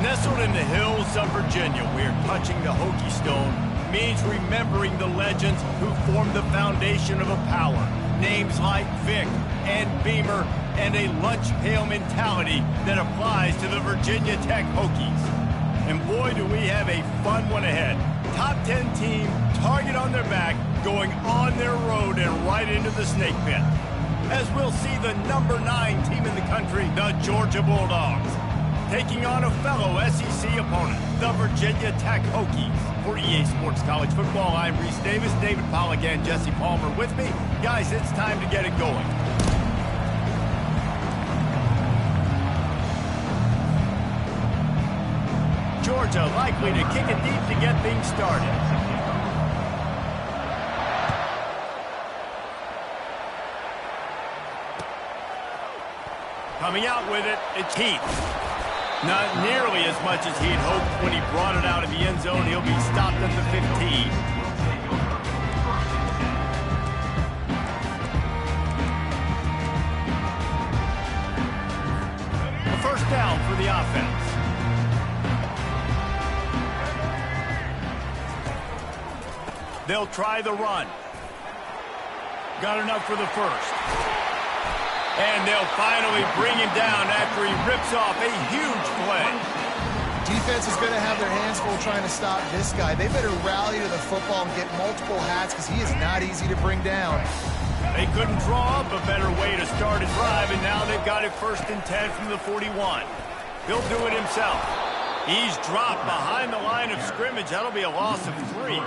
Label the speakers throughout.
Speaker 1: Nestled in the hills of Virginia, we're touching the Hokie Stone, means remembering the legends who formed the foundation of a power. Names like Vic and Beamer, and a lunch pail mentality that applies to the Virginia Tech Hokies. And boy, do we have a fun one ahead. Top 10 team, target on their back, going on their road and right into the snake pit. As we'll see the number 9 team in the country, the Georgia Bulldogs, taking on a fellow SEC opponent, the Virginia Tech Hokies. For EA Sports College Football, I'm Reese Davis, David Pollack, and Jesse Palmer with me. Guys, it's time to get it going. Georgia likely to kick it deep to get things started. Coming out with it, it's Heath. Not nearly as much as he'd hoped when he brought it out of the end zone. He'll be stopped at the 15. A first down for the offense. They'll try the run. Got enough for the first. And they'll finally bring him down after he rips off a huge play.
Speaker 2: Defense is going to have their hands full trying to stop this guy. They better rally to the football and get multiple hats because he is not easy to bring down.
Speaker 1: They couldn't draw up a better way to start a drive, and now they've got it 1st and 10 from the 41. He'll do it himself. He's dropped behind the line of scrimmage. That'll be a loss of 3.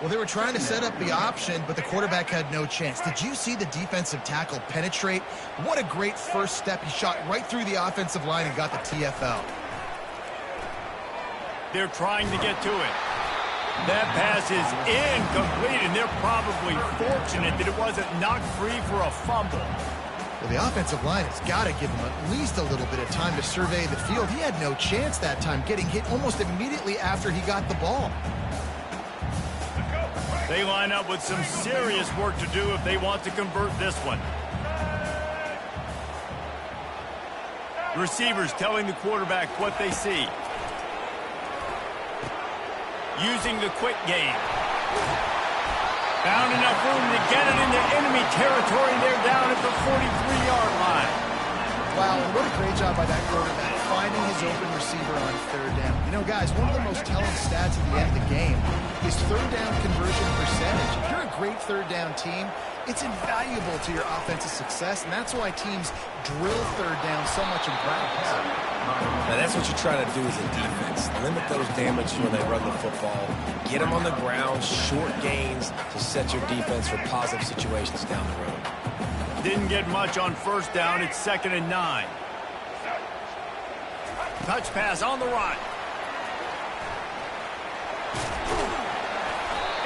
Speaker 2: Well, they were trying to set up the option, but the quarterback had no chance. Did you see the defensive tackle penetrate? What a great first step. He shot right through the offensive line and got the TFL.
Speaker 1: They're trying to get to it. That pass is incomplete, and they're probably fortunate that it wasn't knocked free for a fumble.
Speaker 2: Well, the offensive line has got to give him at least a little bit of time to survey the field. He had no chance that time, getting hit almost immediately after he got the ball.
Speaker 1: They line up with some serious work to do if they want to convert this one. Receivers telling the quarterback what they see. Using the quick game. Found enough room to get it into enemy territory. They're down at the 43-yard line.
Speaker 2: Wow, and what a great job by that quarterback, finding his open receiver on 3rd down. You know, guys, one of the most telling stats at the end of the game is 3rd down conversion percentage. If you're a great 3rd down team, it's invaluable to your offensive success, and that's why teams drill 3rd down so much in practice.
Speaker 3: Now, that's what you try to do as a defense. Limit those damages when they run the football. Get them on the ground, short gains to set your defense for positive situations down the road.
Speaker 1: Didn't get much on 1st down. It's 2nd and 9. Touch pass on the run.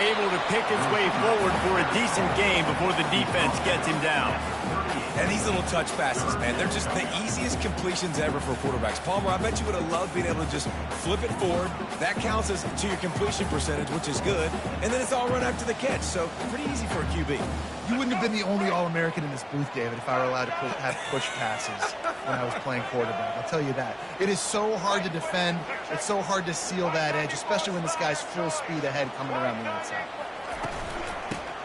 Speaker 1: Able to pick his way forward for a decent game before the defense gets him down.
Speaker 3: And these little touch passes, man, they're just the easiest completions ever for quarterbacks. Palmer, I bet you would have loved being able to just flip it forward. That counts as to your completion percentage, which is good. And then it's all run after the catch, so pretty easy for a QB.
Speaker 2: You wouldn't have been the only All-American in this booth, David, if I were allowed to have push passes when I was playing quarterback. I'll tell you that. It is so hard to defend. It's so hard to seal that edge, especially when this guy's full speed ahead coming around the outside.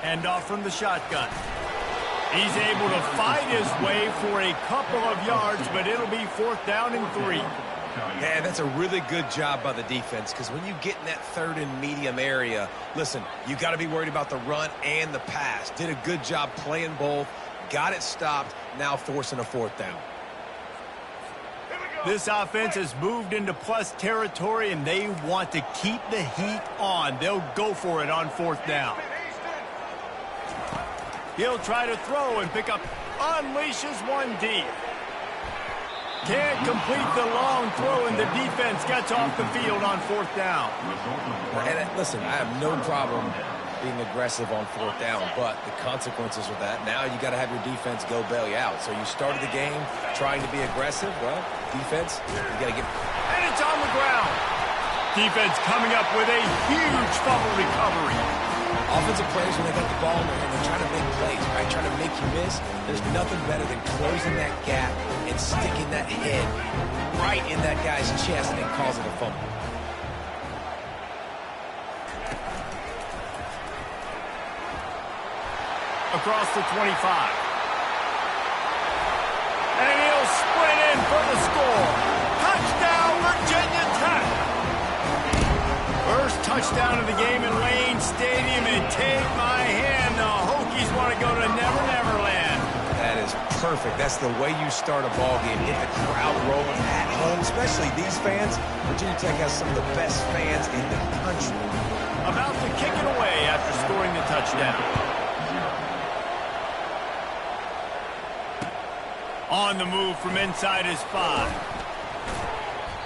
Speaker 1: And off from the shotgun. He's able to fight his way for a couple of yards, but it'll be 4th down and 3.
Speaker 3: Man, that's a really good job by the defense, because when you get in that 3rd and medium area, listen, you got to be worried about the run and the pass. Did a good job playing both, got it stopped, now forcing a 4th down.
Speaker 1: This offense has moved into plus territory, and they want to keep the heat on. They'll go for it on 4th down. He'll try to throw and pick up, unleashes one deep. Can't complete the long throw, and the defense gets off the field on 4th down.
Speaker 3: And listen, I have no problem being aggressive on 4th down, but the consequences of that, now you got to have your defense go bail you out. So you started the game trying to be aggressive. Well, defense, you got to get...
Speaker 1: And it's on the ground. Defense coming up with a huge fumble recovery.
Speaker 3: Offensive players, when they got the ball in their hand, they're trying to make plays, right? Trying to make you miss. There's nothing better than closing that gap and sticking that head right in that guy's chest and causing a fumble.
Speaker 1: Across the 25. And he'll sprint in for the score. Touchdown, Virginia Tech. First touchdown of the game in Lane Stadium, and take my hand, the Hokies want to go to Never Never Land.
Speaker 3: That is perfect. That's the way you start a ball game. Get the crowd rolling at home, especially these fans. Virginia Tech has some of the best fans in the country.
Speaker 1: About to kick it away after scoring the touchdown. On the move from inside his 5.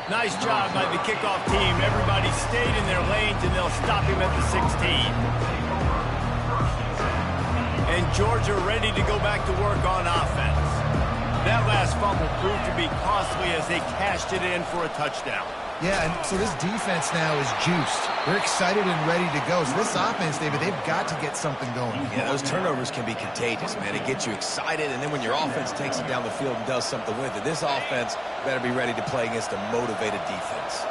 Speaker 1: Nice job by the kickoff team. Everybody stayed in their lanes, and they'll stop him at the 16. And Georgia ready to go back to work on offense. That last fumble proved to be costly as they cashed it in for a touchdown.
Speaker 2: Yeah, and so this defense now is juiced. They're excited and ready to go. So this offense, David, they've got to get something going.
Speaker 3: Yeah, those turnovers can be contagious, man. It gets you excited, and then when your offense takes it down the field and does something with it, this offense better be ready to play against a motivated defense.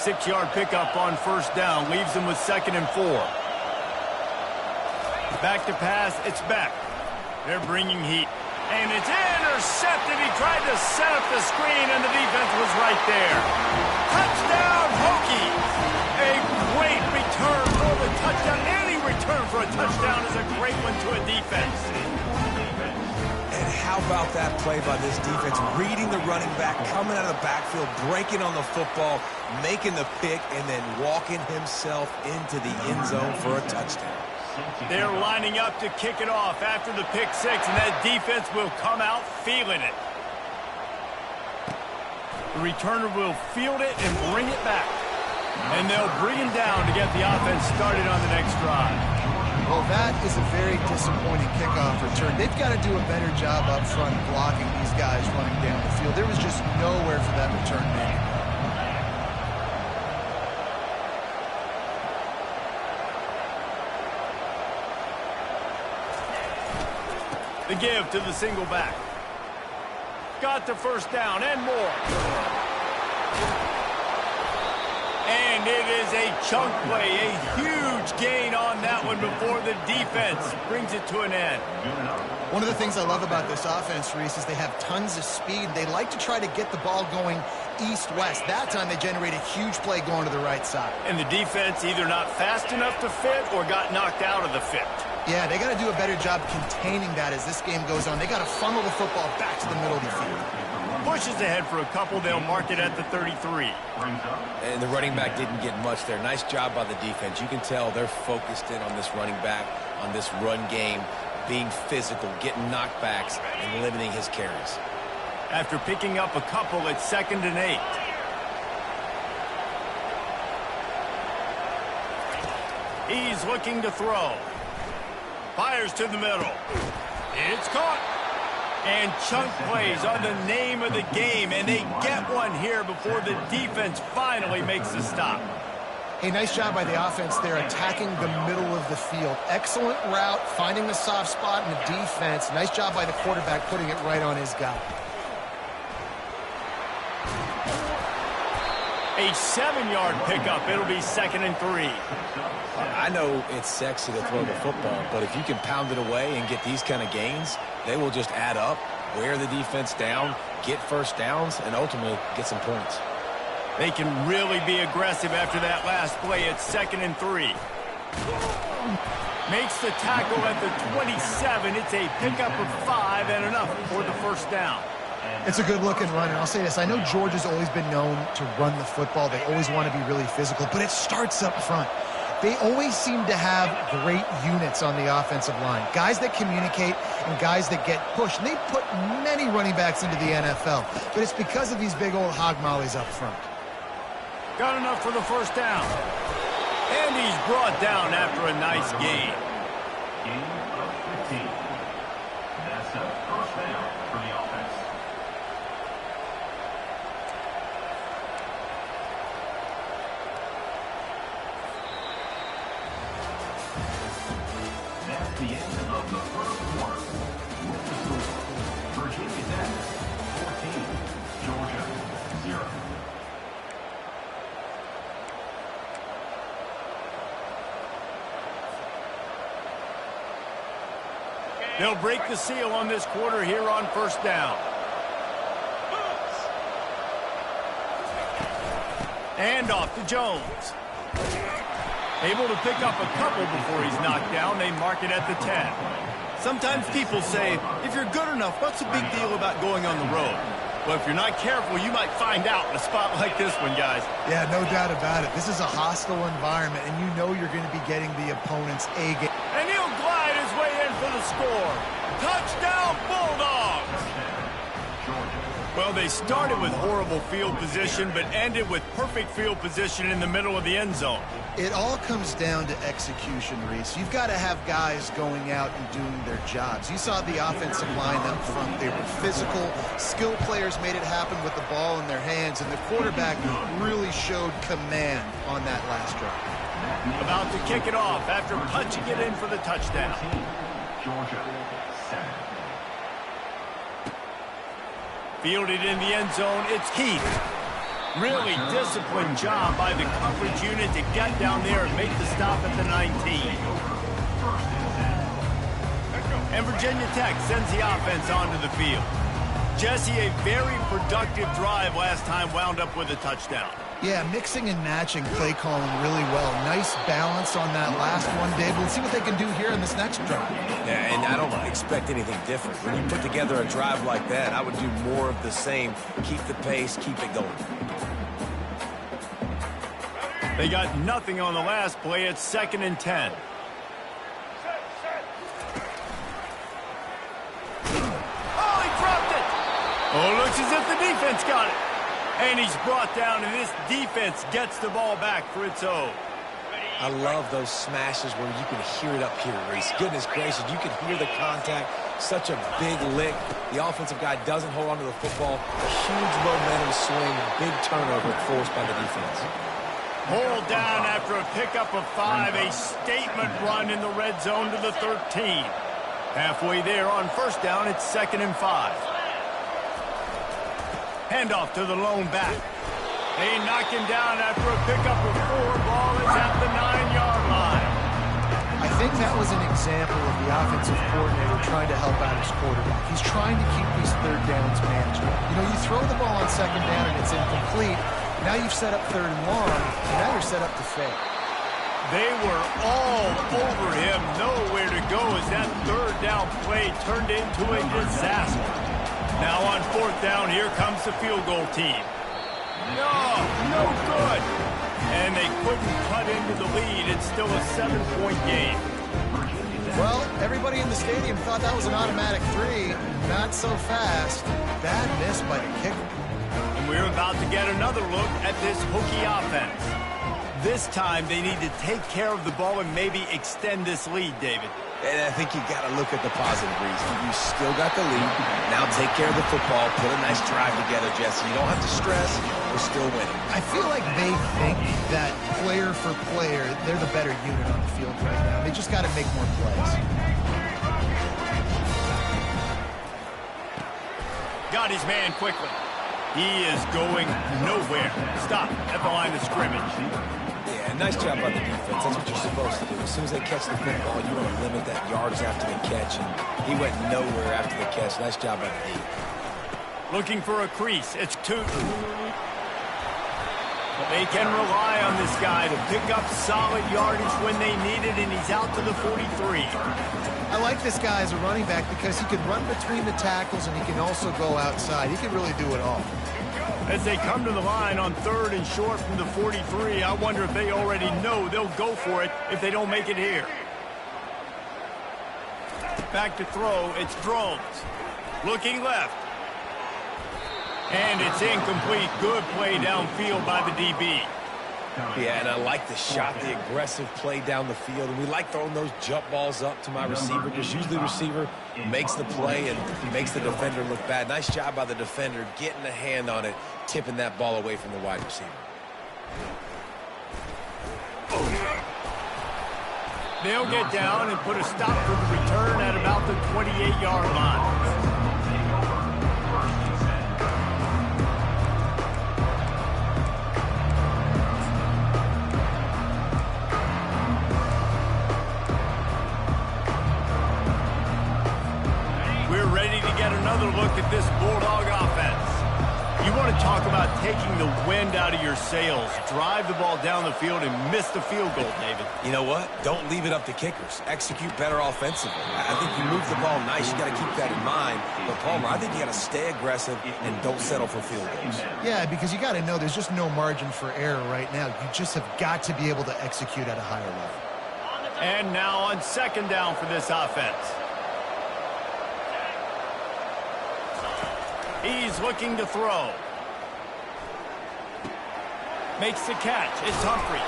Speaker 1: 6-yard pickup on first down leaves them with 2nd and 4. Back to pass, it's back. They're bringing heat. And it's intercepted. He tried to set up the screen, and the defense was right there. Touchdown, Hokies! A great return for the touchdown. Any return for a touchdown is a great one to a defense.
Speaker 3: And how about that play by this defense? Reading the running back, coming out of the backfield, breaking on the football, making the pick, and then walking himself into the end zone for a touchdown.
Speaker 1: They're lining up to kick it off after the pick 6, and that defense will come out feeling it. The returner will field it and bring it back. And they'll bring him down to get the offense started on the next drive.
Speaker 2: Well, that is a very disappointing kickoff return. They've got to do a better job up front blocking these guys running down the field. There was just nowhere for that return man.
Speaker 1: The give to the single back. Got the first down and more. And it is a chunk play, a huge gain on that one before the defense brings it to an end.
Speaker 2: One of the things I love about this offense, Reese, is they have tons of speed. They like to try to get the ball going east-west. That time they generate a huge play going to the right side.
Speaker 1: And the defense either not fast enough to fit or got knocked out of the fit.
Speaker 2: Yeah, they got to do a better job containing that as this game goes on. They got to funnel the football back to the middle of the field.
Speaker 1: Pushes ahead for a couple. They'll mark it at the 33.
Speaker 3: And the running back didn't get much there. Nice job by the defense. You can tell they're focused in on this running back, on this run game, being physical, getting knockbacks, and limiting his carries.
Speaker 1: After picking up a couple, it's 2nd and 8. He's looking to throw. Fires to the middle. It's caught. And chunk plays are the name of the game, and they get one here before the defense finally makes the stop.
Speaker 2: Hey, nice job by the offense there, attacking the middle of the field. Excellent route, finding the soft spot in the defense. Nice job by the quarterback putting it right on his guy.
Speaker 1: A 7-yard pickup. It'll be 2nd and 3.
Speaker 3: I know it's sexy to throw the football, but if you can pound it away and get these kind of gains, they will just add up, wear the defense down, get first downs, and ultimately get some points.
Speaker 1: They can really be aggressive after that last play. It's 2nd and 3. Makes the tackle at the 27. It's a pickup of 5 and enough for the first down.
Speaker 2: It's a good-looking run, and I'll say this. I know Georgia's always been known to run the football. They always want to be really physical, but it starts up front. They always seem to have great units on the offensive line. Guys that communicate and guys that get pushed. And they put many running backs into the NFL, but it's because of these big old hog mollies up front.
Speaker 1: Got enough for the first down. And he's brought down after a nice gain.
Speaker 4: Gain of 15. That's a first down for the offense. the end of the first quarter. With the score, Virginia Tech 14, Georgia 0.
Speaker 1: They'll break the seal on this quarter here on first down. And off to Jones. Able to pick up a couple before he's knocked down. They mark it at the 10. Sometimes people say, if you're good enough, what's the big deal about going on the road? Well, if you're not careful, you might find out in a spot like this one, guys.
Speaker 2: Yeah, no doubt about it. This is a hostile environment, and you know you're going to be getting the opponent's A game.
Speaker 1: And he'll glide his way in for the score. Touchdown, Bulldogs! Well, they started with horrible field position, but ended with perfect field position in the middle of the end zone.
Speaker 2: It all comes down to execution, Reese. You've got to have guys going out and doing their jobs. You saw the offensive line up front. They were physical. Skill players made it happen with the ball in their hands, and the quarterback really showed command on that last drive.
Speaker 1: About to kick it off after punching it in for the touchdown.
Speaker 4: Georgia 7.
Speaker 1: Fielded in the end zone, it's Keith. Really disciplined job by the coverage unit to get down there and make the stop at the 19. And Virginia Tech sends the offense onto the field. Jesse, a very productive drive last time, wound up with a touchdown.
Speaker 2: Yeah, mixing and matching play calling really well. Nice balance on that last one, Dave. Let's see what they can do here in this next drive.
Speaker 3: Yeah, and I don't expect anything different. When you put together a drive like that, I would do more of the same. Keep the pace, keep it going.
Speaker 1: They got nothing on the last play. It's 2nd and 10. Oh, he dropped it! Oh, looks as if the defense got it. And he's brought down, and this defense gets the ball back for its own.
Speaker 3: I love those smashes where you can hear it up here, Reese. Goodness gracious, you can hear the contact. Such a big lick. The offensive guy doesn't hold on to the football. A huge momentum swing, big turnover forced by the defense.
Speaker 1: Hold down after a pickup of 5, a statement run in the red zone to the 13. Halfway there on first down, it's 2nd and 5. Handoff to the lone back. They knock him down after a pickup of 4. Ball is at the 9-yard line.
Speaker 2: I think that was an example of the offensive coordinator trying to help out his quarterback. He's trying to keep these third downs manageable. You know, you throw the ball on 2nd down and it's incomplete. Now you've set up 3rd and long, and now you're set up to fail.
Speaker 1: They were all over him. Nowhere to go as that 3rd down play turned into a disaster. Now on 4th down, here comes the field goal team. No good. And they couldn't cut into the lead. It's still a 7-point game.
Speaker 2: Well, everybody in the stadium thought that was an automatic 3. Not so fast. Bad miss by the kicker.
Speaker 1: And we're about to get another look at this Hokie offense. This time, they need to take care of the ball and maybe extend this lead, David.
Speaker 3: And I think you got to look at the positive reason. You still got the lead. Now take care of the football. Put a nice drive together, Jesse. You don't have to stress. We're still winning.
Speaker 2: I feel like they think that player for player, they're the better unit on the field right now. They just got to make more plays.
Speaker 1: Got his man quickly. He is going nowhere. Stop at the line of scrimmage.
Speaker 3: Yeah, nice job by the defense. That's what you're supposed to do. As soon as they catch the football, you want to limit that yards after the catch, and he went nowhere after the catch. Nice job by the D.
Speaker 1: Looking for a crease. It's 2. They can rely on this guy to pick up solid yardage when they need it, and he's out to the 43.
Speaker 2: I like this guy as a running back because he can run between the tackles and he can also go outside. He can really do it all.
Speaker 1: As they come to the line on 3rd and short from the 43, I wonder if they already know they'll go for it if they don't make it here. Back to throw, it's Drones. Looking left. And it's incomplete. Good play downfield by the DB.
Speaker 3: Yeah, and I like the shot, the aggressive play down the field. And we like throwing those jump balls up to my receiver because usually the receiver makes the play and makes the defender look bad. Nice job by the defender getting a hand on it, tipping that ball away from the wide receiver.
Speaker 1: They'll get down and put a stop to the return at about the 28-yard line. We're ready to get another look at this Bulldog offense. You want to talk about taking the wind out of your sails. Drive the ball down the field and miss the field goal, David.
Speaker 3: You know what? Don't leave it up to kickers. Execute better offensively. I think you move the ball nice. You got to keep that in mind. But, Palmer, I think you got to stay aggressive and don't settle for field goals.
Speaker 2: Yeah, because you got to know there's just no margin for error right now. You just have got to be able to execute at a higher level.
Speaker 1: And now on second down for this offense. He's looking to throw. Makes the catch. It's Humphries.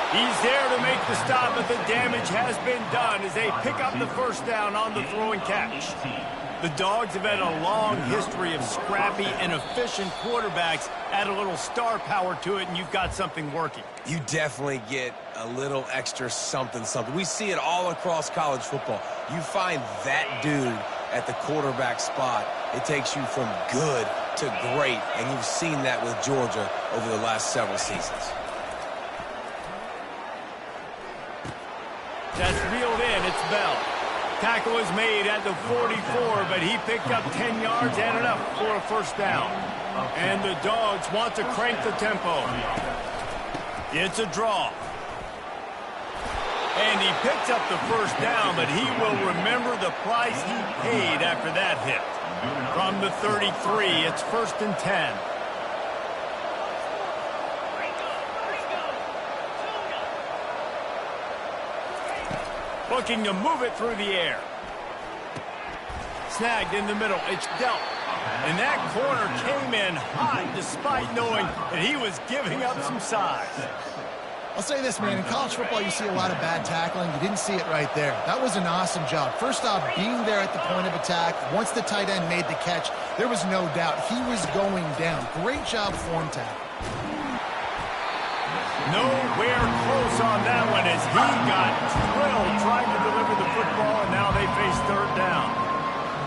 Speaker 1: He's there to make the stop, but the damage has been done as they pick up the first down on the throw and catch. The Dogs have had a long history of scrappy and efficient quarterbacks. Add a little star power to it, and you've got something working.
Speaker 3: You definitely get a little extra something. We see it all across college football. You find that dude at the quarterback spot, it takes you from good to great, and you've seen that with Georgia over the last several seasons.
Speaker 1: That's reeled in. It's Bell. Tackle is made at the 44, but he picked up 10 yards and enough for a first down. And the Dogs want to crank the tempo. It's a draw. And he picks up the first down, but he will remember the price he paid after that hit. From the 33, it's 1st and 10. Looking to move it through the air. Snagged in the middle. It's dealt. And that corner came in hot despite knowing that he was giving up some size.
Speaker 2: I'll say this, man. In college football, you see a lot of bad tackling. You didn't see it right there. That was an awesome job. First off, being there at the point of attack. Once the tight end made the catch, there was no doubt he was going down. Great job form tackle.
Speaker 1: Nowhere close on that one as he got drilled trying to deliver the football, and now they face third down.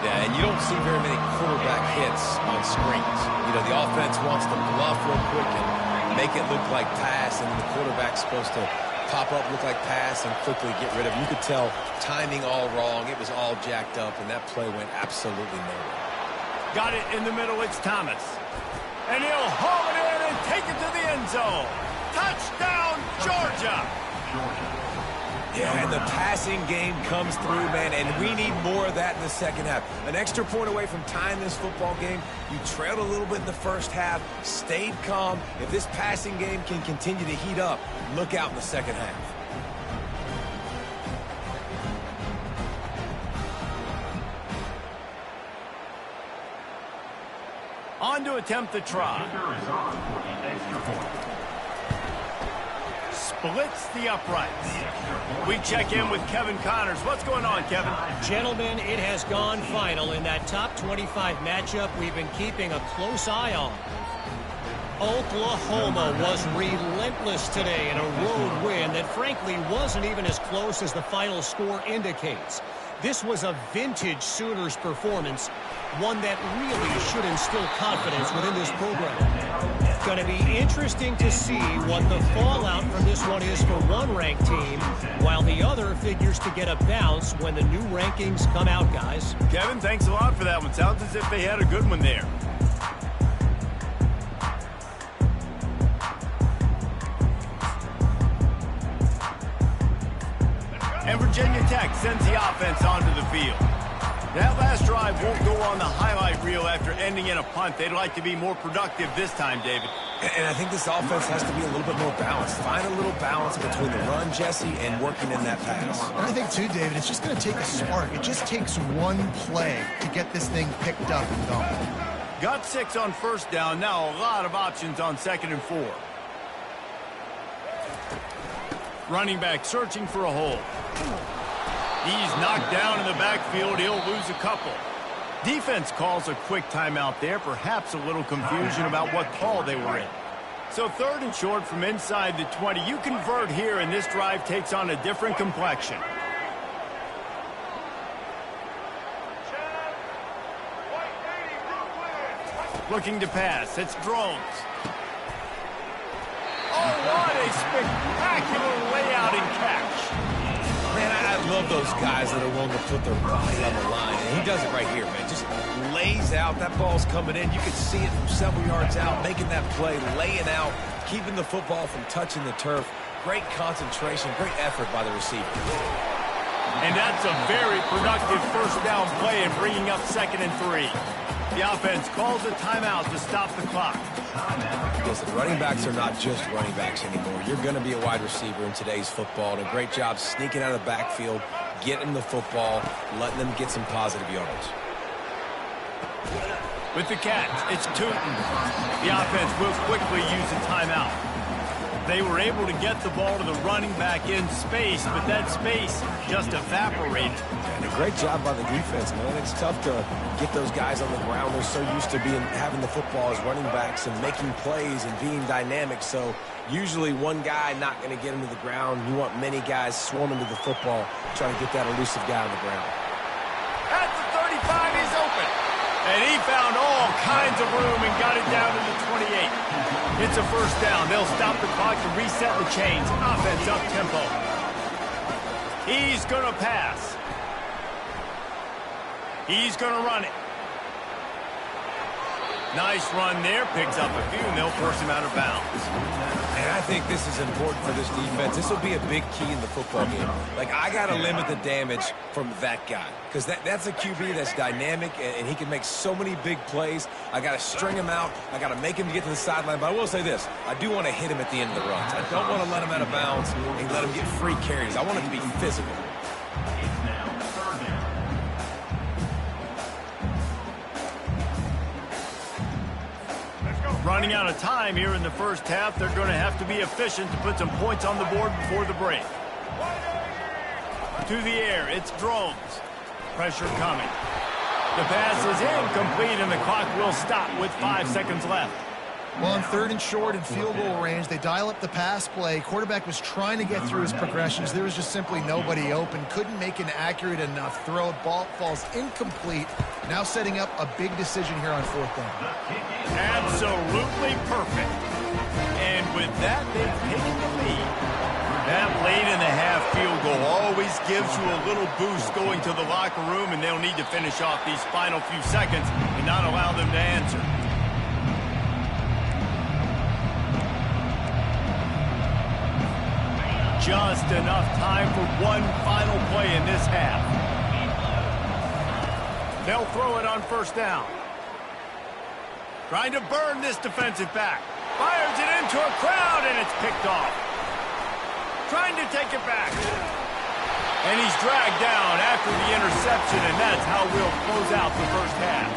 Speaker 3: Yeah, and you don't see very many quarterback hits on screens. You know, the offense wants to bluff real quick and make it look like pass, and the quarterback's supposed to pop up, look like pass, and quickly get rid of it. You could tell timing all wrong. It was all jacked up, and that play went absolutely nowhere.
Speaker 1: Got it in the middle. It's Thomas. And he'll haul it in and take it to the end zone. Touchdown, Georgia!
Speaker 3: Yeah, and the passing game comes through, man, and we need more of that in the second half. An extra point away from tying this football game. You trailed a little bit in the first half, stayed calm. If this passing game can continue to heat up, look out in the second half.
Speaker 1: On to attempt the try. Splits the uprights. We check in with Kevin Connors. What's going on, Kevin?
Speaker 5: Gentlemen, it has gone final in that top 25 matchup we've been keeping a close eye on. Oklahoma was relentless today in a road win that frankly wasn't even as close as the final score indicates. This was a vintage Sooners performance, one that really should instill confidence within this program. Going to be interesting to see what the fallout from this one is for one ranked team, while the other figures to get a bounce when the new rankings come out, guys.
Speaker 1: Kevin, thanks a lot for that one. Sounds as if they had a good one there. And Virginia Tech sends the offense onto the field. That last drive won't go on the highlight reel after ending in a punt. They'd like to be more productive this time, David.
Speaker 3: And I think this offense has to be a little bit more balanced. Find a little balance between the run, Jesse, and working in that pass.
Speaker 2: And I think, too, David, it's just going to take a spark. It just takes one play to get this thing picked up and going.
Speaker 1: Got 6 on first down. Now a lot of options on 2nd and 4. Running back searching for a hole. He's knocked down in the backfield. He'll lose a couple. Defense calls a quick timeout there. Perhaps a little confusion about what call they were in. So 3rd and short from inside the 20. You convert here, and this drive takes on a different complexion. Looking to pass. It's Drones. Oh, what a spectacular layout and catch.
Speaker 3: Man, I love those guys that are willing to put their body on the line. And he does it right here, man. Just lays out. That ball's coming in. You can see it from several yards out, making that play, laying out, keeping the football from touching the turf. Great concentration, great effort by the receiver.
Speaker 1: And that's a very productive first down play and bringing up 2nd and 3. The offense calls a timeout to stop the clock.
Speaker 3: Listen, running backs are not just running backs anymore. You're going to be a wide receiver in today's football. And a great job sneaking out of the backfield, getting the football, letting them get some positive yards.
Speaker 1: With the catch, it's Tootin. The offense will quickly use a timeout. They were able to get the ball to the running back in space, but that space just evaporated.
Speaker 3: And a great job by the defense, man. It's tough to get those guys on the ground. They're so used to having the football as running backs and making plays and being dynamic. So usually one guy not going to get him to the ground. You want many guys swarming to the football, trying to get that elusive guy on the ground.
Speaker 1: At the 35, he's open. And he found all kinds of room and got it down to the 28. It's a first down. They'll stop the clock to reset the chains. Offense up tempo. He's going to pass. He's going to run it. Nice run there. Picks up a few, and they'll force him out of bounds.
Speaker 3: And I think this is important for this defense. This will be a big key in the football game. Like, I got to limit the damage from that guy. Because that's a QB that's dynamic, and he can make so many big plays. I got to string him out. I got to make him get to the sideline. But I will say this. I do want to hit him at the end of the runs. I don't want to let him out of bounds and let him get free carries. I want it to be physical.
Speaker 1: Running out of time here in the first half. They're going to have to be efficient to put some points on the board before the break. To the air, it's Drones. Pressure coming. The pass is incomplete, and the clock will stop with 5 seconds left.
Speaker 2: Well, on 3rd and short and field goal range, they dial up the pass play. Quarterback was trying to get through his progressions. There was just simply nobody open. Couldn't make an accurate enough throw. Ball falls incomplete. Now setting up a big decision here on 4th down.
Speaker 1: Absolutely perfect. And with that, they've taken the lead. That late in the half field goal always gives you a little boost going to the locker room, and they'll need to finish off these final few seconds and not allow them to answer. Just enough time for one final play in this half. They'll throw it on 1st down. Trying to burn this defensive back. Fires it into a crowd, and it's picked off. Trying to take it back. And he's dragged down after the interception, and that's how we'll close out the first half.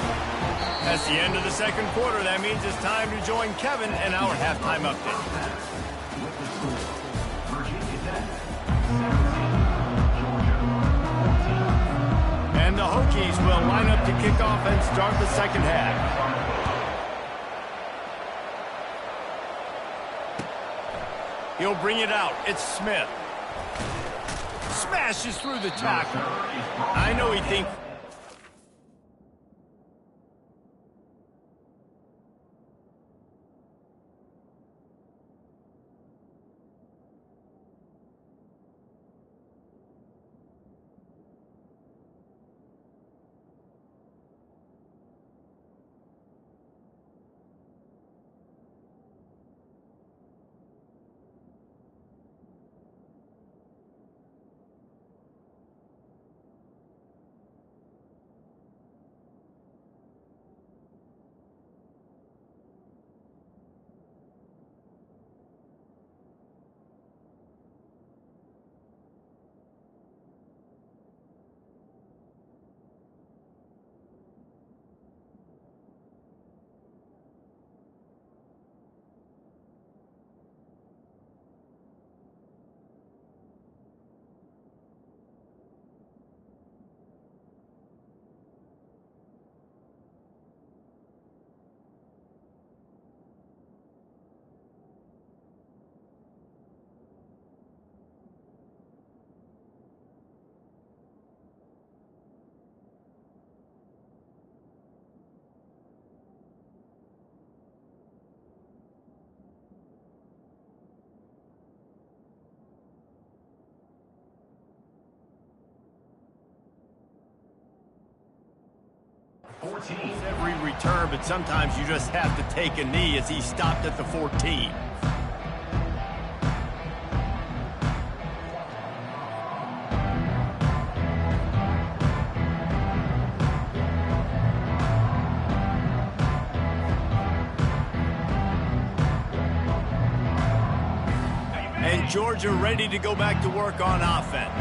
Speaker 1: That's the end of the 2nd quarter. That means it's time to join Kevin and our halftime update. And the Hokies will line up to kick off and start the 2nd half. He'll bring it out. It's Smith. Smashes through the tackle. I know he thinks...
Speaker 4: 14.
Speaker 1: Every return, but sometimes you just have to take a knee as he stopped at the 14. And Georgia ready to go back to work on offense.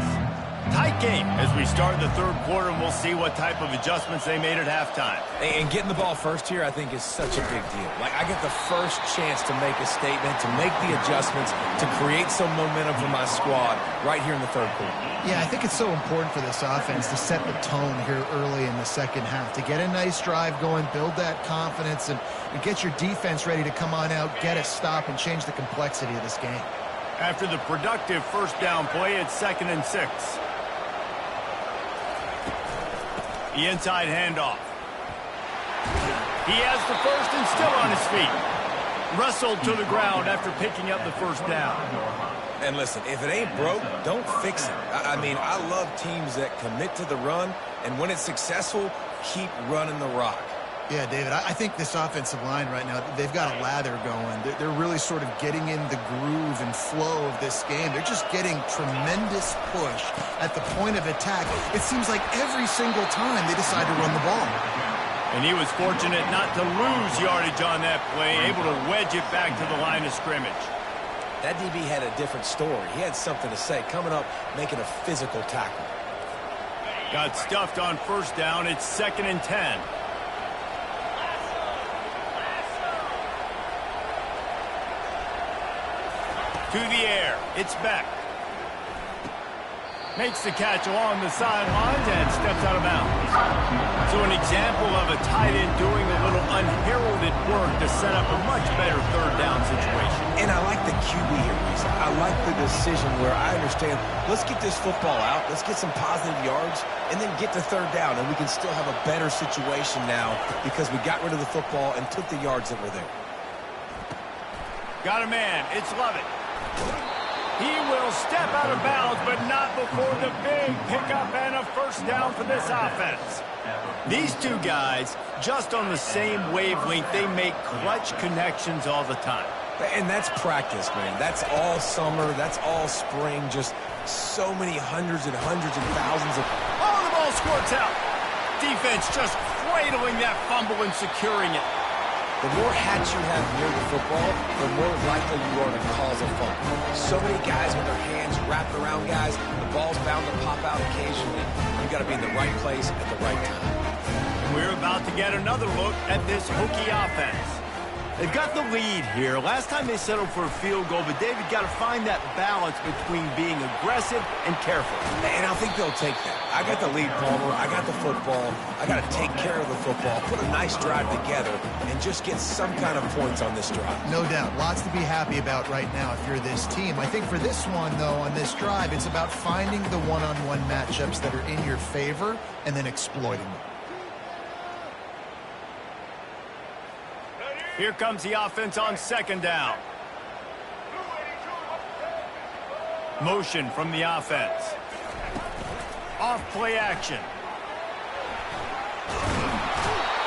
Speaker 1: Tight game as we start the third quarter, and we'll see what type of adjustments they made at halftime.
Speaker 3: And getting the ball first here, I think, is such a big deal. Like, I get the first chance to make a statement, to make the adjustments, to create some momentum for my squad right here in the third quarter.
Speaker 2: Yeah, I think it's so important for this offense to set the tone here early in the second half, to get a nice drive going, build that confidence, and get your defense ready to come on out, get a stop, and change the complexity of this game.
Speaker 1: After the productive first down play, it's 2nd and 6. The inside handoff. He has the first and still on his feet. Wrestled to the ground after picking up the first down.
Speaker 3: And listen, if it ain't broke, don't fix it. I mean, I love teams that commit to the run, and when it's successful, keep running the rock.
Speaker 2: Yeah, David, I think this offensive line right now, they've got a lather going. They're really sort of getting in the groove and flow of this game. They're just getting tremendous push at the point of attack. It seems like every single time they decide to run the ball.
Speaker 1: And he was fortunate not to lose yardage on that play, able to wedge it back to the line of scrimmage.
Speaker 3: That DB had a different story. He had something to say, coming up, making a physical tackle.
Speaker 1: Got stuffed on first down. It's 2nd and 10. To the air, it's Beck. Makes the catch along the sidelines and steps out of bounds. So an example of a tight end doing a little unheralded work to set up a much better third down situation.
Speaker 3: And I like the QB here, Reese. I like the decision where I understand, let's get this football out, let's get some positive yards, and then get to third down, and we can still have a better situation now because we got rid of the football and took the yards that were there.
Speaker 1: Got a man. It's Lovett. He will step out of bounds, but not before the big pickup and a first down for this offense. These two guys, just on the same wavelength, they make clutch connections all the time.
Speaker 3: And that's practice, man. That's all summer. That's all spring. Just so many hundreds and thousands of...
Speaker 1: Oh, the ball squirts out. Defense just cradling that fumble and securing it.
Speaker 3: The more hats you have near the football, the more likely you are to cause a fumble. So many guys with their hands wrapped around guys, the ball's bound to pop out occasionally. You got to be in the right place at the right time.
Speaker 1: We're about to get another look at this Hokie offense. They've got the lead here. Last time they settled for a field goal, but David got to find that balance between being aggressive and careful.
Speaker 3: And I think they'll take that. I got the lead, Palmer. I got the football. I got to take care of the football, put a nice drive together, and just get some kind of points on this drive.
Speaker 2: No doubt. Lots to be happy about right now if you're this team. I think for this one, though, on this drive, it's about finding the one-on-one matchups that are in your favor and then exploiting them.
Speaker 1: Here comes the offense on second down. Motion from the offense. Off play action.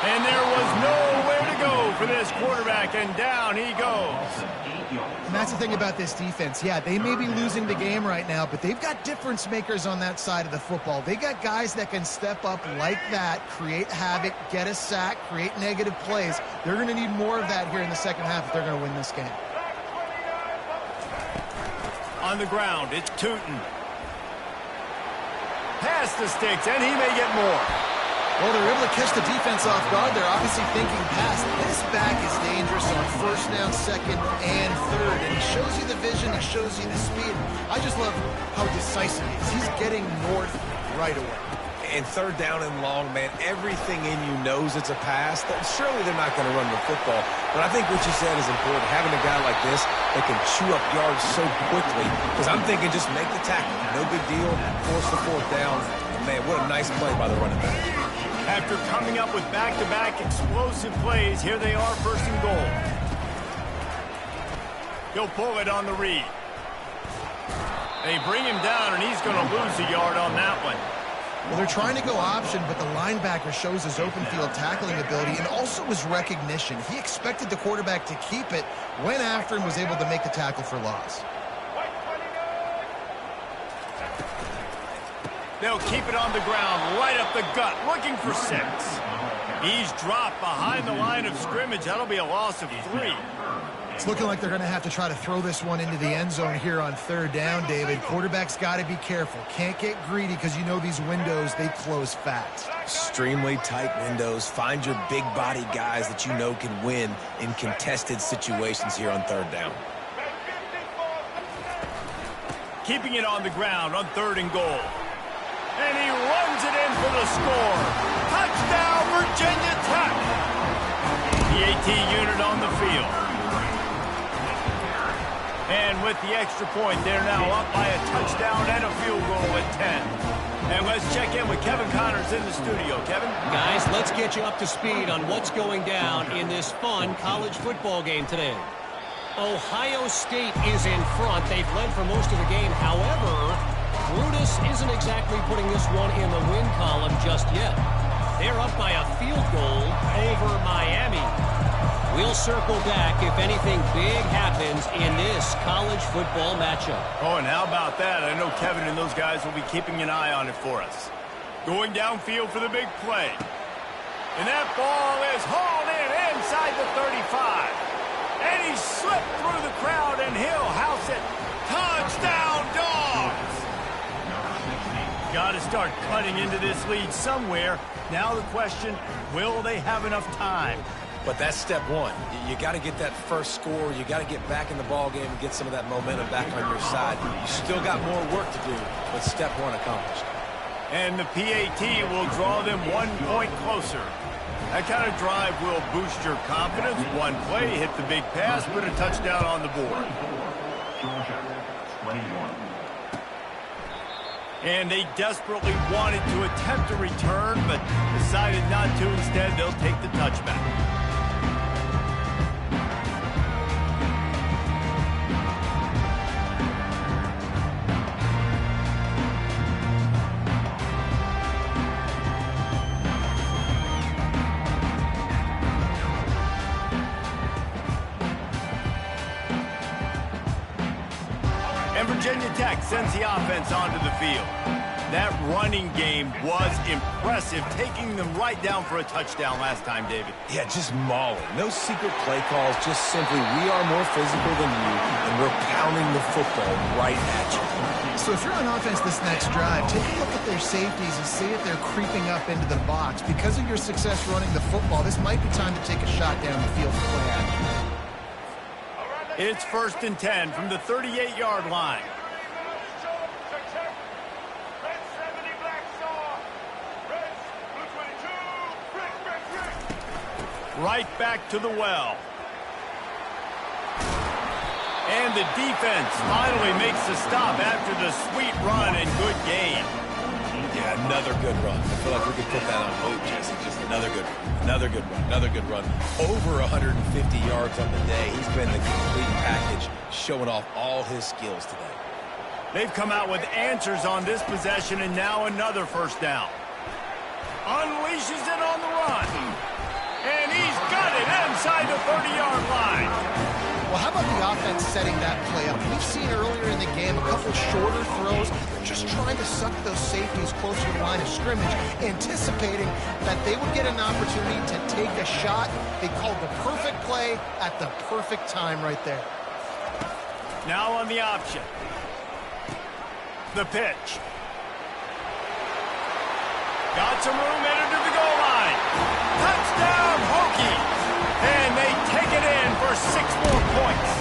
Speaker 1: And there was nowhere to go for this quarterback, and down he goes.
Speaker 2: And that's the thing about this defense. Yeah, they may be losing the game right now, but they've got difference makers on that side of the football. They got guys that can step up like that, create havoc, get a sack, create negative plays. They're going to need more of that here in the second half if they're going to win this game.
Speaker 1: On the ground, it's Tootin. Past the sticks, and he may get more.
Speaker 2: Well, they're able to catch the defense off guard. They're obviously thinking pass. This back is dangerous on first down, second, and third. And he shows you the vision. He shows you the speed. I just love how decisive he is. He's getting north right away.
Speaker 3: And third down and long, man, everything in you knows it's a pass. Surely they're not going to run the football. But I think what you said is important, having a guy like this that can chew up yards so quickly. Because I'm thinking just make the tackle. No big deal. Force the fourth down. And man, what a nice play by the running back.
Speaker 1: After coming up with back-to-back explosive plays, here they are, first and goal. He'll pull it on the read. They bring him down, and he's going to lose a yard on that one.
Speaker 2: Well, they're trying to go option, but the linebacker shows his open field tackling ability and also his recognition. He expected the quarterback to keep it, went after him, was able to make the tackle for loss.
Speaker 1: They'll keep it on the ground, right up the gut, looking for 6. He's dropped behind the line of scrimmage. That'll be a loss of 3.
Speaker 2: It's looking like they're going to have to try to throw this one into the end zone here on 3rd down, David. Quarterback's got to be careful. Can't get greedy because you know these windows, they close fast.
Speaker 3: Extremely tight windows. Find your big body guys that you know can win in contested situations here on 3rd down.
Speaker 1: Keeping it on the ground on 3rd and goal. And he runs it in for the score. Touchdown, Virginia Tech. The AT unit on the field. And with the extra point, they're now up by a touchdown and a field goal at 10. And let's check in with Kevin Connors in the studio. Kevin?
Speaker 5: Guys, let's get you up to speed on what's going down in this fun college football game today. Ohio State is in front. They've led for most of the game. However, Brutus isn't exactly putting this one in the win column just yet. They're up by a field goal over Miami. We'll circle back if anything big happens in this college football matchup.
Speaker 1: Oh, and how about that? I know Kevin and those guys will be keeping an eye on it for us. Going downfield for the big play. And that ball is hauled in inside the 35. And he slipped through the crowd, and he'll house it. Touchdown, Dogs! Got to start cutting into this lead somewhere. Now the question, will they have enough time?
Speaker 3: But that's step one. You got to get that first score. You got to get back in the ball game and get some of that momentum back on your side. You still got more work to do, but step one accomplished.
Speaker 1: And the PAT will draw them 1 point closer. That kind of drive will boost your confidence. One play, hit the big pass, put a touchdown on the board.
Speaker 4: Georgia, 21.
Speaker 1: And they desperately wanted to attempt a return, but decided not to. Instead, they'll take the touchback. Virginia Tech sends the offense onto the field. That running game was impressive, taking them right down for a touchdown last time, David.
Speaker 3: Yeah, just mauling. No secret play calls, just simply we are more physical than you, and we're pounding the football right at you.
Speaker 2: So if you're on offense this next drive, take a look at their safeties and see if they're creeping up into the box. Because of your success running the football, this might be time to take a shot down the field for play action.
Speaker 1: It's 1st and 10 from the 38-yard line. Right back to the well. And the defense finally makes the stop after the sweet run and good game.
Speaker 3: Yeah, another good run. I feel like we could put that on loop, Jesse. Just another good run, another good run. Over 150 yards on the day. He's been the complete package, showing off all his skills today.
Speaker 1: They've come out with answers on this possession, and now another 1st down. Unleashes it on the run. And he's got it inside the 30-yard line.
Speaker 2: Well, how about the offense setting that play up? We've seen earlier in the game a couple shorter throws. They're just trying to suck those safeties closer to the line of scrimmage, anticipating that they would get an opportunity to take a shot. They called the perfect play at the perfect time right there.
Speaker 1: Now on the option. The pitch. Got some room, entered to the goal line. Touchdown, Hokies! And they take it in for 6 more points.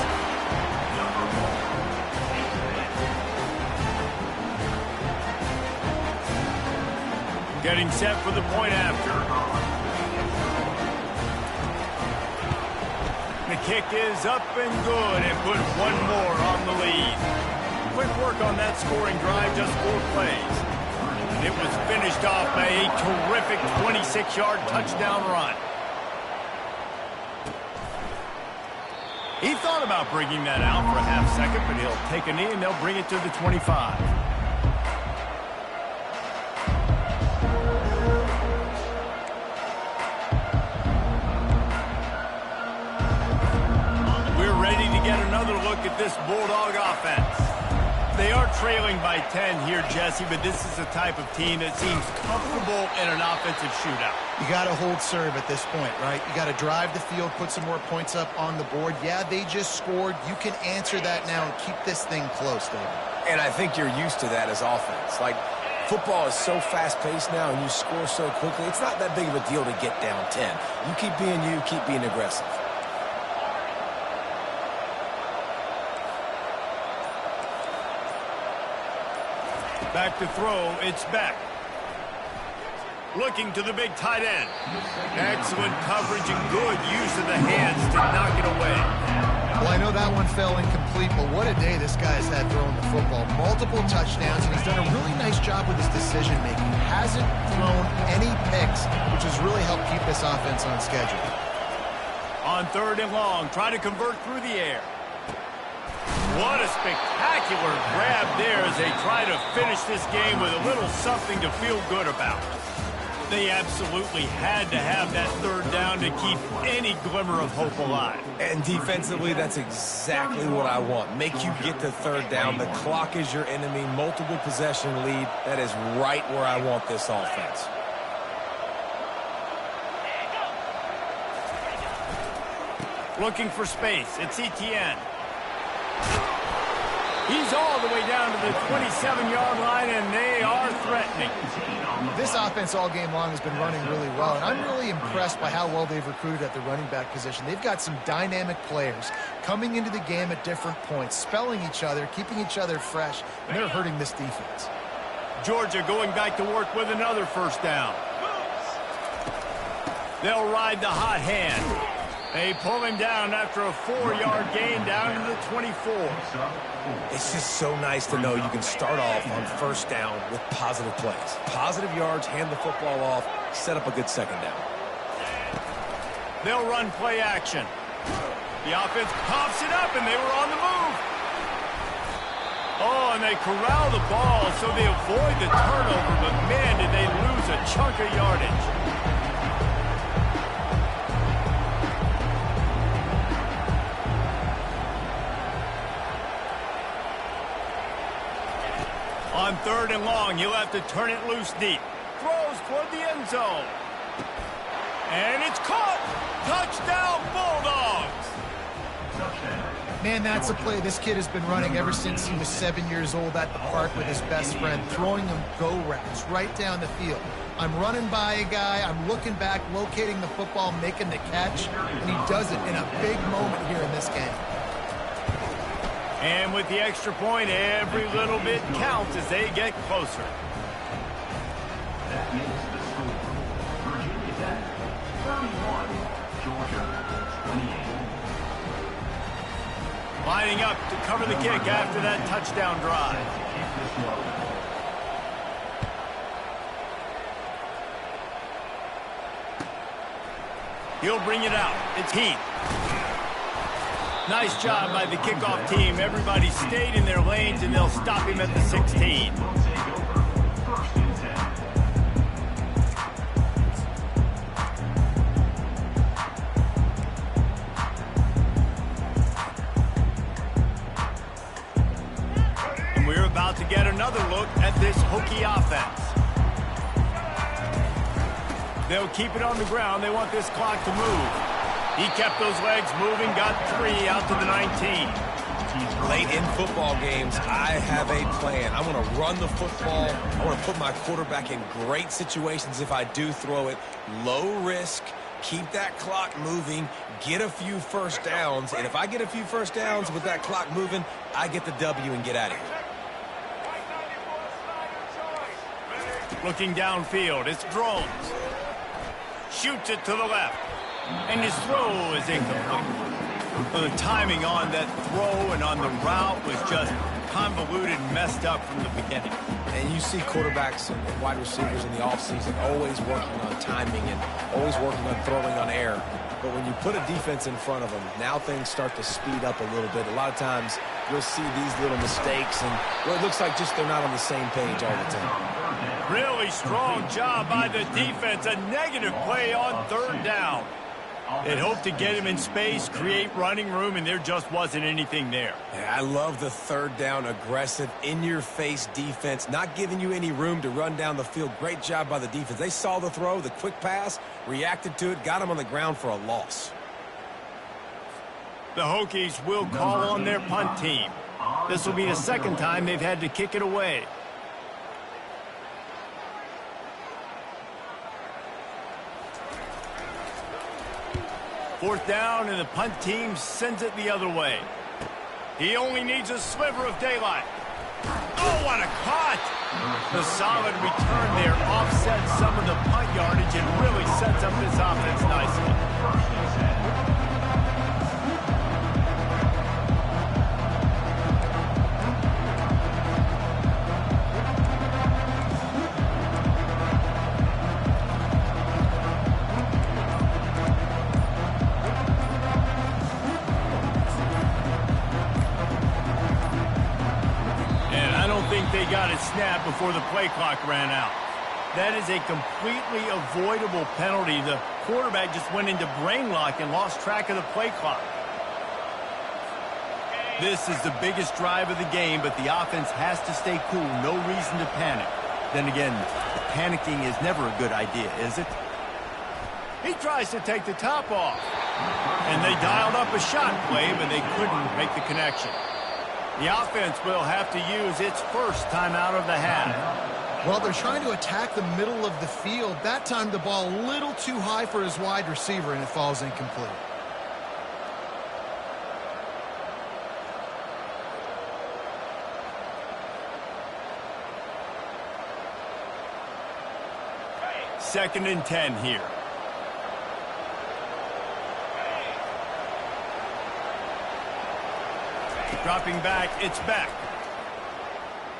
Speaker 1: Getting set for the point after. The kick is up and good and put 1 more on the lead. Quick work on that scoring drive, just 4 plays. It was finished off by a terrific 26-yard touchdown run. He thought about bringing that out for a half second, but he'll take a knee and they'll bring it to the 25. look at this Bulldog offense. They are trailing by 10 here, Jesse, but this is the type of team that seems comfortable in an offensive shootout.
Speaker 2: You got to hold serve at this point, right? You got to drive the field, put some more points up on the board. Yeah, they just scored. You can answer that now and keep this thing close, David.
Speaker 3: And I think you're used to that as offense. Like, football is so fast-paced now and you score so quickly, it's not that big of a deal to get down 10. You keep being aggressive.
Speaker 1: Back to throw, it's Beck. Looking to the big tight end. Excellent coverage and good use of the hands to knock it away.
Speaker 2: Well, I know that one fell incomplete, but what a day this guy's had throwing the football. Multiple touchdowns, and he's done a really nice job with his decision-making. Hasn't thrown any picks, which has really helped keep this offense on schedule.
Speaker 1: On 3rd and long, try to convert through the air. What a spectacular grab there as they try to finish this game with a little something to feel good about. They absolutely had to have that 3rd down to keep any glimmer of hope alive.
Speaker 3: And defensively, that's exactly what I want. Make you get to 3rd down. The clock is your enemy. Multiple possession lead. That is right where I want this offense.
Speaker 1: Looking for space. It's Etienne. He's all the way down to the 27-yard line, and they are threatening.
Speaker 2: This offense all game long has been running really well, and I'm really impressed by how well they've recruited at the running back position. They've got some dynamic players coming into the game at different points, spelling each other, keeping each other fresh, and they're hurting this defense.
Speaker 1: Georgia going back to work with another 1st down. They'll ride the hot hand. They pull him down after a 4-yard gain down to the 24.
Speaker 3: It's just so nice to know you can start off on 1st down with positive plays. Positive yards, hand the football off, set up a good 2nd down.
Speaker 1: They'll run play action. The offense pops it up, and they were on the move. Oh, and they corral the ball so they avoid the turnover, but man, did they lose a chunk of yardage. On 3rd and long, he'll have to turn it loose deep. Throws toward the end zone. And it's caught. Touchdown, Bulldogs.
Speaker 2: Man, that's a play this kid has been running ever since he was 7 years old at the park with his best friend, throwing him go routes right down the field. I'm running by a guy, I'm looking back, locating the football, making the catch, and he does it in a big moment here in this game.
Speaker 1: And with the extra point, every little bit counts as they get closer.
Speaker 4: That makes the score. Virginia Tech, 31. Georgia, 28.
Speaker 1: Lining up to cover the kick after that touchdown drive. He'll bring it out. It's Heath. Nice job by the kickoff team. Everybody stayed in their lanes, and they'll stop him at the 16. And we're about to get another look at this Hokie offense. They'll keep it on the ground. They want this clock to move. He kept those legs moving, got 3 out to the 19.
Speaker 3: Late in football games, I have a plan. I want to run the football. I want to put my quarterback in great situations if I do throw it. Low risk, keep that clock moving, get a few 1st downs. And if I get a few 1st downs with that clock moving, I get the W and get out of here.
Speaker 1: Looking downfield, it's Drones. Shoots it to the left. And his throw is incomplete. The timing on that throw and on the route was just convoluted and messed up from the beginning.
Speaker 3: And you see quarterbacks and wide receivers in the offseason always working on timing and always working on throwing on air. But when you put a defense in front of them, now things start to speed up a little bit. A lot of times you'll see these little mistakes, and well, it looks like just they're not on the same page all the time.
Speaker 1: Really strong job by the defense. A negative play on 3rd down. They'd hoped to get him in space, create running room, and there just wasn't anything there.
Speaker 3: Yeah, I love the third down, aggressive, in-your-face defense, not giving you any room to run down the field. Great job by the defense. They saw the throw, the quick pass, reacted to it, got him on the ground for a loss.
Speaker 1: The Hokies will call on their punt team. This will be the second time they've had to kick it away. Fourth down, and the punt team sends it the other way. He only needs a sliver of daylight. Oh, what a cut! The solid return there offsets some of the punt yardage and really sets up this offense nicely. They got it snapped before the play clock ran out. That is a completely avoidable penalty. The quarterback just went into brain lock and lost track of the play clock. This is the biggest drive of the game, but the offense has to stay cool. No reason to panic. Then again, panicking is never a good idea, is it? He tries to take the top off. And they dialed up a shot play, but they couldn't make the connection. The offense will have to use its first timeout of the half.
Speaker 2: Well, they're trying to attack the middle of the field. That time the ball a little too high for his wide receiver, and it falls incomplete.
Speaker 1: Second and 10 here. Dropping back, it's back.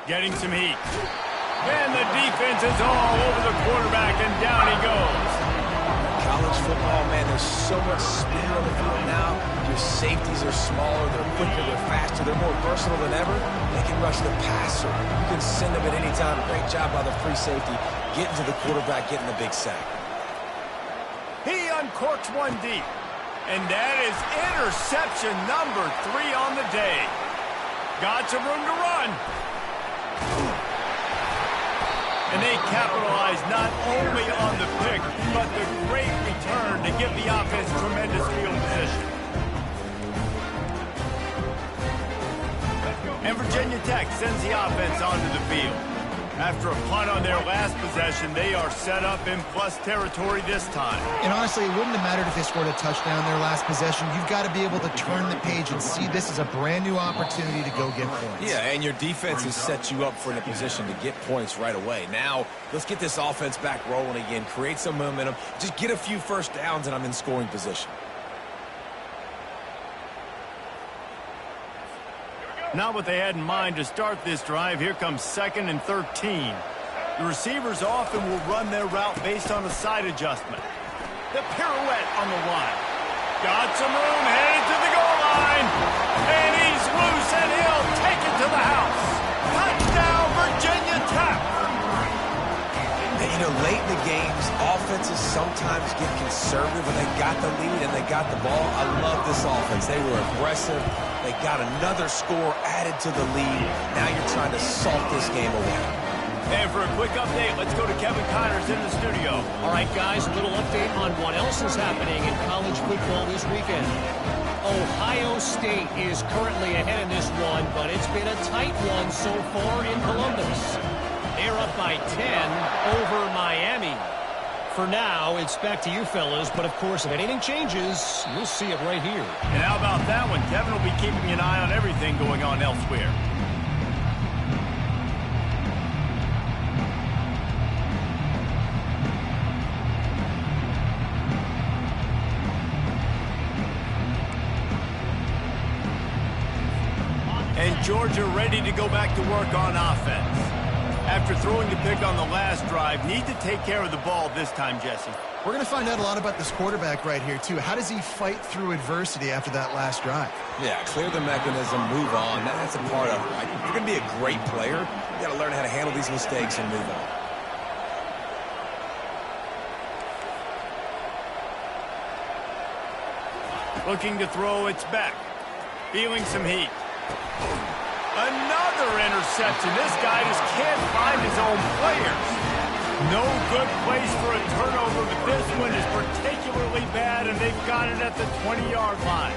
Speaker 1: Getting some heat. And the defense is all over the quarterback, and down he goes.
Speaker 3: College football, man, there's so much speed on the field now. Your safeties are smaller, they're quicker, they're faster, they're more versatile than ever. They can rush the passer. You can send them at any time. Great job by the free safety, getting to the quarterback, getting the big sack.
Speaker 1: He uncorks one deep. And that is interception number 3 on the day. Got some room to run. And they capitalize not only on the pick, but the great return to give the offense tremendous field position. And Virginia Tech sends the offense onto the field. After a punt on their last possession, they are set up in plus territory this time.
Speaker 2: And honestly, it wouldn't have mattered if they scored a touchdown their last possession. You've got to be able to turn the page and see this as a brand new opportunity to go get points.
Speaker 3: Yeah, and your defense has set you up for a position to get points right away. Now, let's get this offense back rolling again, create some momentum, just get a few first downs, and I'm in scoring position.
Speaker 1: Not what they had in mind to start this drive. Here comes 2nd and 13. The receivers often will run their route based on a side adjustment. The pirouette on the line. Got some room, headed to the goal line. And he's loose, and he'll take it to the house. Touchdown, Virginia Tech.
Speaker 3: And, you know, late in the games, offenses sometimes get conservative when they got the lead and they got the ball. I love this offense. They were aggressive. They got another score added to the lead. Now you're trying to salt this game away.
Speaker 1: And for a quick update, let's go to Kevin Connors in the studio.
Speaker 5: All right, guys, a little update on what else is happening in college football this weekend. Ohio State is currently ahead in this one, but it's been a tight one so far in Columbus. They're up by 10 over Miami. For now, it's back to you fellas, but of course, if anything changes, you'll see it right here.
Speaker 1: And how about that one? Kevin will be keeping an eye on everything going on elsewhere. And Georgia ready to go back to work on offense. After throwing the pick on the last drive, need to take care of the ball this time, Jesse.
Speaker 2: We're going to find out a lot about this quarterback right here, too. How does he fight through adversity after that last drive?
Speaker 3: Yeah, clear the mechanism, move on. That's a part of it, right? If you're going to be a great player, you got to learn how to handle these mistakes and move on.
Speaker 1: Looking to throw, it's back. Feeling some heat. Another interception. This guy just can't find his own players. No good place for a turnover, but this one is particularly bad, and they've got it at the 20-yard line.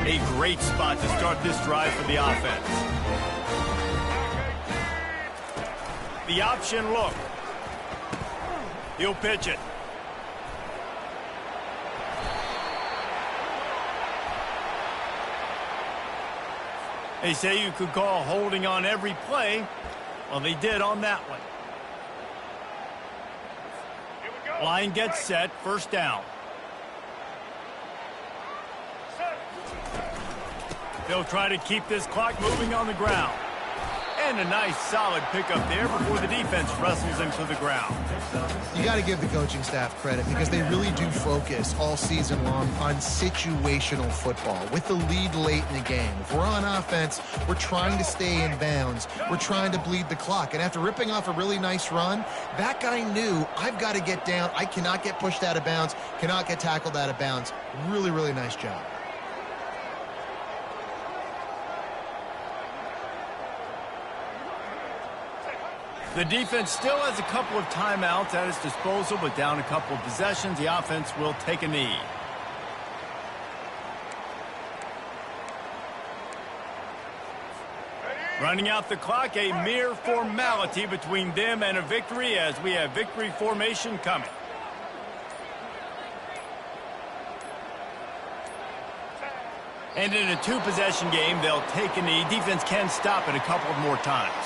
Speaker 1: A great spot to start this drive for the offense. The option look. He'll pitch it. They say you could call holding on every play. Well, they did on that one. Line gets set, first down. They'll try to keep this clock moving on the ground. And a nice solid pickup there before the defense wrestles him to the ground.
Speaker 2: You got to give the coaching staff credit because they really do focus all season long on situational football. With the lead late in the game, if we're on offense, we're trying to stay in bounds. We're trying to bleed the clock. And after ripping off a really nice run, that guy knew, I've got to get down. I cannot get pushed out of bounds, cannot get tackled out of bounds. Really, really nice job.
Speaker 1: The defense still has a couple of timeouts at its disposal, but down a couple of possessions, the offense will take a knee. Running out the clock, a mere formality between them and a victory as we have victory formation coming. And in a two-possession game, they'll take a knee. Defense can stop it a couple of more times.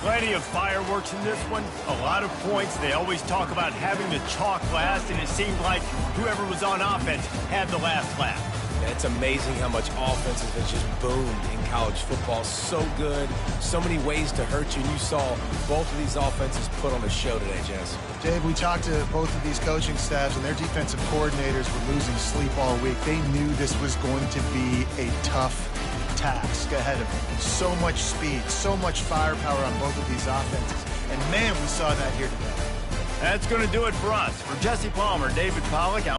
Speaker 1: Plenty of fireworks in this one, a lot of points. They always talk about having the chalk last, and it seemed like whoever was on offense had the last laugh.
Speaker 3: Yeah, it's amazing how much offenses have just boomed in college football. So good, so many ways to hurt you, and you saw both of these offenses put on a show today, Jess.
Speaker 2: Dave, we talked to both of these coaching staffs, and their defensive coordinators were losing sleep all week. They knew this was going to be a tough task ahead of them. So much speed, so much firepower on both of these offenses. And man, we saw that here today.
Speaker 1: That's going to do it for us. For Jesse Palmer, David Pollack.